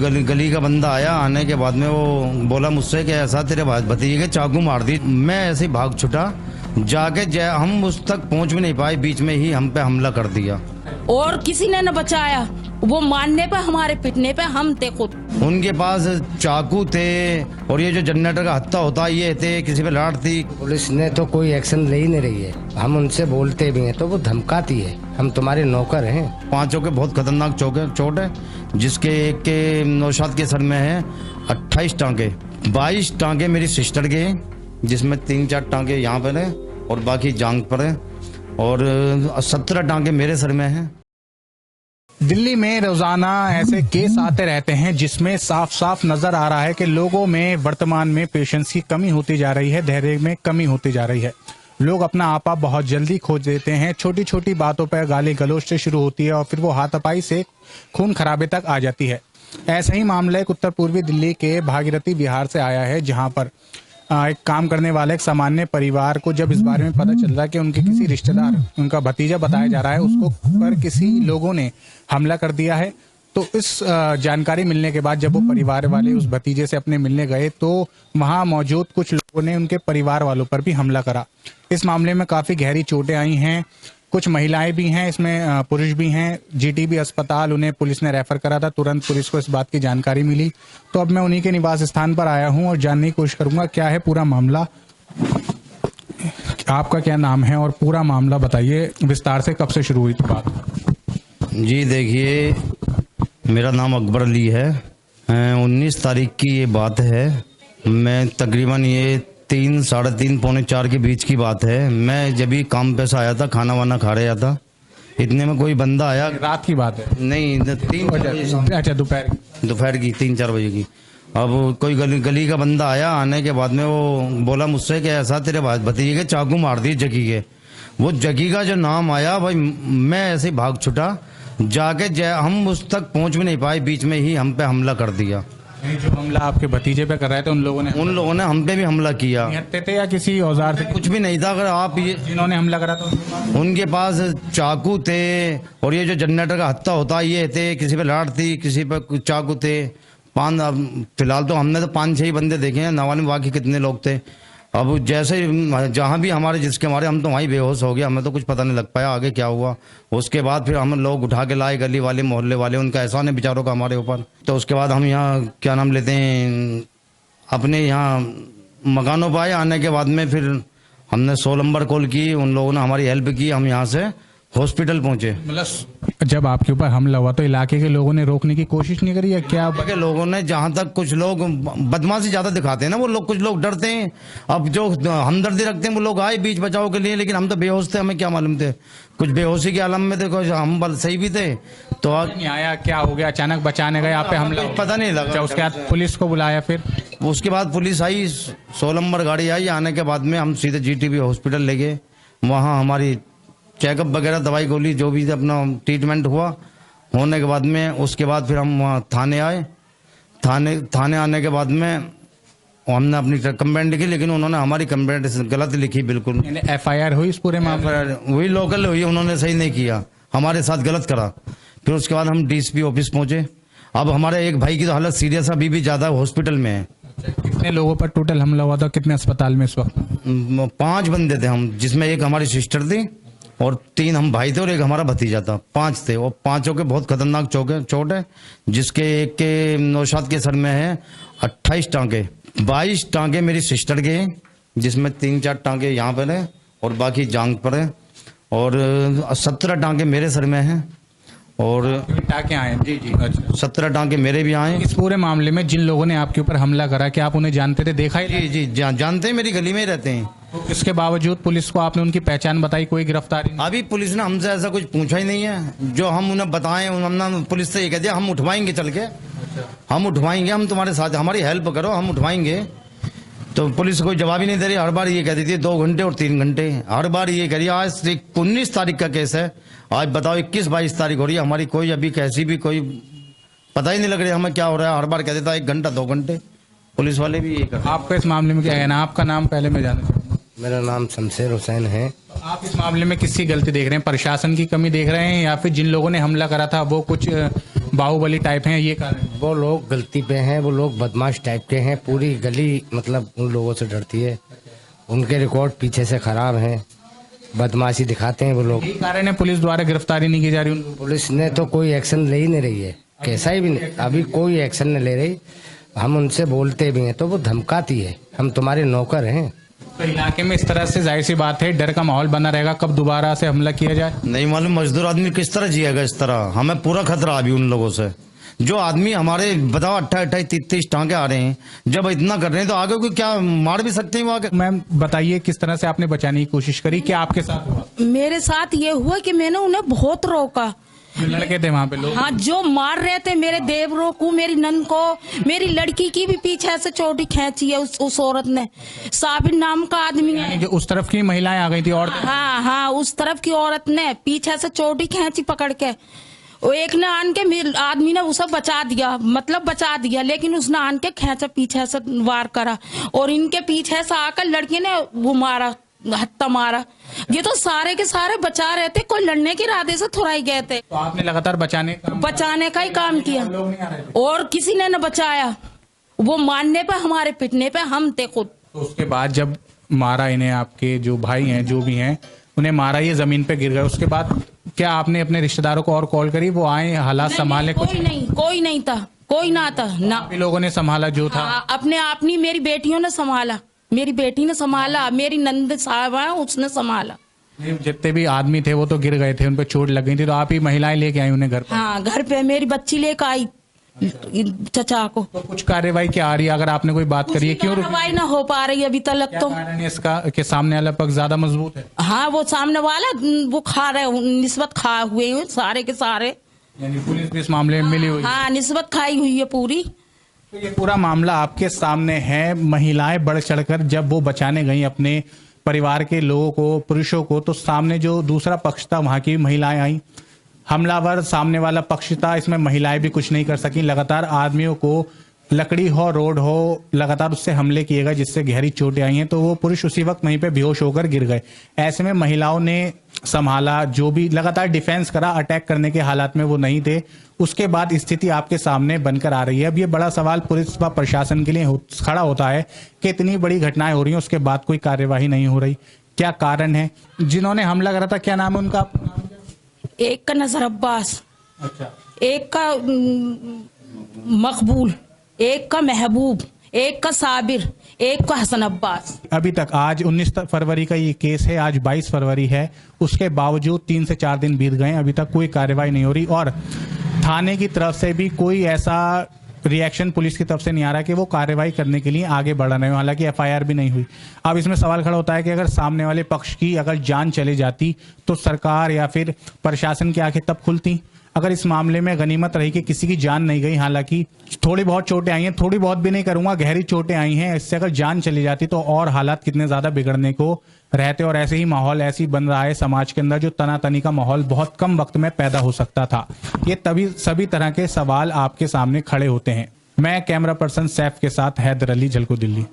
गली का बंदा आया, आने के बाद में वो बोला मुझसे कि ऐसा तेरे भतीजे के चाकू मार दी। मैं ऐसे ही भाग छुटा, जाके हम उस तक पहुंच भी नहीं पाए, बीच में ही हम पे हमला कर दिया और किसी ने न बचाया। वो मारने पे, हमारे पिटने पे हम थे खुद। उनके पास चाकू थे और ये जो जनरेटर का हत्था होता है ये थे, किसी पे लाठ थी। पुलिस ने तो कोई एक्शन ले ही नहीं रही है। हम उनसे बोलते भी हैं तो वो धमकाती है, हम तुम्हारे नौकर हैं। पांचों के बहुत खतरनाक चोट है, जिसके एक के नौशाद के सर में है 28 टांके, 22 टांके मेरी सिस्टर के हैं, जिसमें 3-4 टांके यहाँ पर है और बाकी जांघ पर है, और 17 टांके मेरे सर में हैं। दिल्ली में रोजाना ऐसे केस आते रहते हैं जिसमें साफ साफ नजर आ रहा है कि लोगों में वर्तमान में पेशेंस की कमी होती जा रही है, धैर्य में कमी होती जा रही है। लोग अपना आपा बहुत जल्दी खोज देते हैं, छोटी छोटी बातों पर गाली गलौज से शुरू होती है और फिर वो हाथापाई से खून खराबे तक आ जाती है। ऐसा ही मामला एक उत्तर पूर्वी दिल्ली के भागीरथी विहार से आया है, जहां पर एक काम करने वाले एक सामान्य परिवार को जब इस बारे में पता चल रहा है कि उनके किसी रिश्तेदार, उनका भतीजा बताया जा रहा है, उसको पर किसी लोगों ने हमला कर दिया है, तो इस जानकारी मिलने के बाद जब वो परिवार वाले उस भतीजे से अपने मिलने गए तो वहां मौजूद कुछ लोगों ने उनके परिवार वालों पर भी हमला करा। इस मामले में काफी गहरी चोटें आई हैं, कुछ महिलाएं भी हैं, इसमें पुरुष भी हैं। जीटीबी अस्पताल उन्हें पुलिस ने रेफर करा था, तुरंत पुलिस को इस बात की जानकारी मिली। तो अब मैं उन्हीं के निवास स्थान पर आया हूं और जानने की कोशिश करूंगा क्या है पूरा मामला। आपका क्या नाम है और पूरा मामला बताइए विस्तार से, कब से शुरू हुई थी बात? जी देखिए, मेरा नाम अकबर अली है। 19 तारीख की ये बात है। मैं तकरीबन ये 3, साढ़े 3, पौने 4 के बीच की बात है। मैं जब भी काम पे से आया था, खाना वाना खा रहा था, इतने में कोई बंदा आया। रात की बात है? नहीं, 3 बजे। अच्छा, दोपहर की 3-4 बजे की। अब कोई गली का बंदा आया, आने के बाद में वो बोला मुझसे कि ऐसा तेरे भतीजे के चाकू मार दी जगी के। वो जगी का जो नाम आया भाई, मैं ऐसे ही भाग छुटा, जाके हम उस तक पहुंच भी नहीं पाए, बीच में ही हम पे हमला कर दिया। जो हमला आपके भतीजे पे कर रहे थे उन लोगों ने हम पे भी हमला किया। हत्ते थे या किसी औजार से? कुछ भी नहीं था। अगर आप ये जिन्होंने हमला करा था उनके पास चाकू थे और ये जो जनरेटर का हत्था होता है ये थे, किसी पे लाठ थी, किसी पे चाकू थे। फिलहाल तो हमने तो 5-6 ही बंदे देखे हैं, नवाले में बाकी कितने लोग थे। अब जैसे जहाँ भी हमारे जिसके मारे हम तो वहीं बेहोश हो गए, हमें तो कुछ पता नहीं लग पाया आगे क्या हुआ। उसके बाद फिर हम लोग उठा के लाए, गली वाले मोहल्ले वाले, उनका एहसान है बेचारों का हमारे ऊपर। तो उसके बाद हम यहाँ क्या नाम लेते हैं, अपने यहाँ मकानों पर आए। आने के बाद में फिर हमने 100 नंबर कॉल की, उन लोगों ने हमारी हेल्प की, हम यहाँ से हॉस्पिटल पहुंचे। मतलब जब आपके ऊपर हमला हुआ तो इलाके के लोगों ने रोकने की कोशिश नहीं करी या क्या? के लोगों ने, जहां तक कुछ लोग बदमाशी ज्यादा दिखाते हैं ना वो लोग, कुछ लोग डरते हैं। अब जो हमदर्दी रखते हैं वो लोग आए बीच बचाव के लिए, लेकिन हम तो बेहोश थे, हमें क्या मालूम थे। कुछ बेहोशी के आलम में थे, कुछ हम सही भी थे। तो आया क्या हो गया, अचानक बचाने गए, आप पे हमला पता नहीं लगा। उसके बाद पुलिस को बुलाया, फिर उसके बाद पुलिस आई, 100 नंबर गाड़ी आई। आने के बाद में हम सीधे जीटीबी हॉस्पिटल ले गए। वहाँ हमारी चेकअप वगैरह, दवाई गोली जो भी अपना ट्रीटमेंट हुआ, होने के बाद में उसके बाद फिर हम वहाँ थाने आए। थाने आने के बाद में हमने अपनी कंप्लेंट लिखी, लेकिन उन्होंने हमारी कंप्लेंट गलत लिखी बिल्कुल। FIR हुई इस पूरे मामले? वही लोकल हुई, उन्होंने सही नहीं किया, हमारे साथ गलत करा। फिर उसके बाद हम DSP ऑफिस पहुंचे। अब हमारे एक भाई की तो हालत सीरियस है, अभी भी ज्यादा हॉस्पिटल में है। कितने लोगों पर टोटल हमला हुआ था, कितने अस्पताल में इस वक्त? 5 बंदे थे हम, जिसमें एक हमारी सिस्टर थी और 3 हम भाई थे और एक हमारा भतीजा था। 5 थे और 5 के बहुत खतरनाक चोट है, जिसके एक के नौशाद के सर में है 28 टांके, 22 टांके मेरी सिस्टर के हैं, जिसमें 3-4 टांके यहाँ पर है और बाकी जांघ पर है, और 17 टांके मेरे सर में हैं। और टांके आए? जी। अच्छा, 17 टांके मेरे भी आए। इस पूरे मामले में जिन लोगों ने आपके ऊपर हमला करा, क्या आप उन्हें जानते थे, देखा ही? जी जानते हैं, मेरी गली में ही रहते हैं। तो इसके बावजूद पुलिस को आपने उनकी पहचान बताई, कोई गिरफ्तारी? अभी पुलिस ने हमसे ऐसा कुछ पूछा ही नहीं है। जो हम उन्हें बताएं, हमने पुलिस से ये कह दिया हम उठवाएंगे, चल के हम उठवाएंगे, हम तुम्हारे साथ, हमारी हेल्प करो, हम उठवाएंगे। तो पुलिस कोई जवाब ही नहीं दे रही। हर बार ये कह देती है 2 घंटे और 3 घंटे, हर बार ये कह रही है। आज 19 तारीख का केस है, आज बताओ 21-22 तारीख हो रही है, हमारी कोई अभी कैसी भी कोई पता ही नहीं लग रही हमें क्या हो रहा है। हर बार कह देता है 1 घंटा 2 घंटे, पुलिस वाले भी ये कर। आपका इस मामले में क्या है ना? आपका नाम पहले मैं जानना चाहूँगा। मेरा नाम शमशेर हुसैन है। आप इस मामले में किसकी गलती देख रहे हैं? प्रशासन की कमी देख रहे हैं या फिर जिन लोगों ने हमला करा था वो कुछ बाहुबली टाइप हैं, ये कारण है। वो लोग गलती पे हैं, वो लोग बदमाश टाइप के हैं, पूरी गली मतलब उन लोगों से डरती है। उनके रिकॉर्ड पीछे से खराब हैं, बदमाशी दिखाते हैं वो लोग। यही कारण है पुलिस द्वारा गिरफ्तारी नहीं की जा रही उनको। पुलिस ने तो कोई एक्शन ले ही नहीं रही है, कैसा ही भी नहीं, अभी कोई एक्शन नहीं ले रही। हम उनसे बोलते भी हैं तो वो धमकाती है, हम तुम्हारे नौकर हैं। तो इलाके में इस तरह से जाहिर सी बात है डर का माहौल बना रहेगा, कब दोबारा से हमला किया जाए नहीं मालूम। मजदूर आदमी किस तरह जिएगा इस तरह, हमें पूरा खतरा अभी उन लोगों से। जो आदमी हमारे बताओ 28-28 30 टांके आ रहे हैं, जब इतना कर रहे हैं तो आगे कोई क्या मार भी सकते हैं वो आगे। मैम बताइए किस तरह से आपने बचाने की कोशिश करी, क्या आपके साथ हुआ? मेरे साथ ये हुआ कि मैंने उन्हें बहुत रोका। जो लड़के थे वहाँ पे लोग, हाँ, जो मार रहे थे मेरे देवरों को, मेरी नन को, मेरी लड़की की भी पीछे से चोटी खींची है उस औरत ने। साबिर नाम का आदमी है। जो उस तरफ की महिलाएं आ गई थी और हाँ, उस तरफ की औरत ने पीछे से चोटी खींची पकड़ के। वो एक ने आन के आदमी ने उसे बचा दिया, मतलब बचा दिया, लेकिन उसने आन के खींचा पीछे से वार करा और इनके पीछे से आकर लड़के ने वो मारा, हत्ता मारा। ये तो सारे के सारे बचा रहे थे, कोई लड़ने के इरादे से थोड़ा ही गए थे। तो आपने लगातार बचाने का ही काम किया और किसी ने न बचाया। वो मारने पे, हमारे पिटने पे हम थे खुद। तो उसके बाद जब मारा इन्हें, आपके जो भाई हैं जो भी हैं उन्हें मारा, ये जमीन पे गिर गए, उसके बाद क्या आपने अपने रिश्तेदारों को और कॉल करी, वो आए हालात संभाले? कुछ कोई नहीं था, कोई ना था ना। आप लोगों ने संभाला जो था? अपने आप नहीं, मेरी बेटियों ने संभाला, मेरी बेटी ने संभाला, मेरी नंद साहब है उसने संभाला। जितने भी आदमी थे वो तो गिर गए थे, उन पे चोट लग गई थी, तो आप ही महिलाएं लेके आई उन्हें घर पर? हाँ, घर पे मेरी बच्ची लेकर आई चचा को। तो कुछ कार्रवाई क्या आ रही है, अगर आपने कोई बात करी है? क्यों कार्रवाई ना हो पा रही अभी तक तो? कारण है इसका कि सामने वाला पक्ष ज्यादा मजबूत है? हाँ, वो सामने वाला वो खा रहे, निस्बत खा हुए हैं सारे के सारे। यानी पुलिस भी इस मामले में मिली हुई? हाँ, निस्बत खाई हुई है पूरी। तो ये पूरा मामला आपके सामने है। महिलाएं बढ़ चढ़कर जब वो बचाने गई अपने परिवार के लोगों को, पुरुषों को, तो सामने जो दूसरा पक्ष था वहां की महिलाएं आई, हमलावर सामने वाला पक्ष था, इसमें महिलाएं भी कुछ नहीं कर सकी। लगातार आदमियों को, लकड़ी हो, रोड हो, लगातार उससे हमले किए गए जिससे गहरी चोटें आई हैं। तो वो पुरुष उसी वक्त वहीं पे बेहोश होकर गिर गए। ऐसे में महिलाओं ने संभाला, जो भी लगातार डिफेंस करा, अटैक करने के हालात में वो नहीं थे। उसके बाद स्थिति आपके सामने बनकर आ रही है। अब ये बड़ा सवाल पुलिस व प्रशासन के लिए खड़ा होता है कि इतनी बड़ी घटनाएं हो रही हैं, उसके बाद कोई कार्यवाही नहीं हो रही। क्या कारण है? जिन्होंने हमला करा था, क्या नाम है उनका? एक का नजर अब्बास, अच्छा, एक का मकबूल, एक का महबूब, एक का साबिर, एक का हसन अब्बास। अभी तक आज 19 फरवरी का ये केस है, आज 22 फरवरी है, उसके बावजूद 3 से 4 दिन बीत गए, अभी तक कोई कार्रवाई नहीं हो रही और थाने की तरफ से भी कोई ऐसा रिएक्शन पुलिस की तरफ से नहीं आ रहा कि वो कार्रवाई करने के लिए आगे बढ़ रहे हो। हालांकि एफआईआर भी नहीं हुई। अब इसमें सवाल खड़ा होता है कि अगर सामने वाले पक्ष की अगर जान चली जाती तो सरकार या फिर प्रशासन की आंखें तब खुलती। अगर इस मामले में गनीमत रही कि किसी की जान नहीं गई, हालांकि थोड़ी बहुत चोटें आई हैं, थोड़ी बहुत भी नहीं करूंगा, गहरी चोटें आई हैं, इससे अगर जान चली जाती तो और हालात कितने ज्यादा बिगड़ने को रहते। और ऐसे ही माहौल ऐसी बन रहा है समाज के अंदर, जो तनातनी का माहौल बहुत कम वक्त में पैदा हो सकता था। ये तभी सभी तरह के सवाल आपके सामने खड़े होते हैं। मैं कैमरा पर्सन सैफ के साथ हैदर अली, झलको दिल्ली।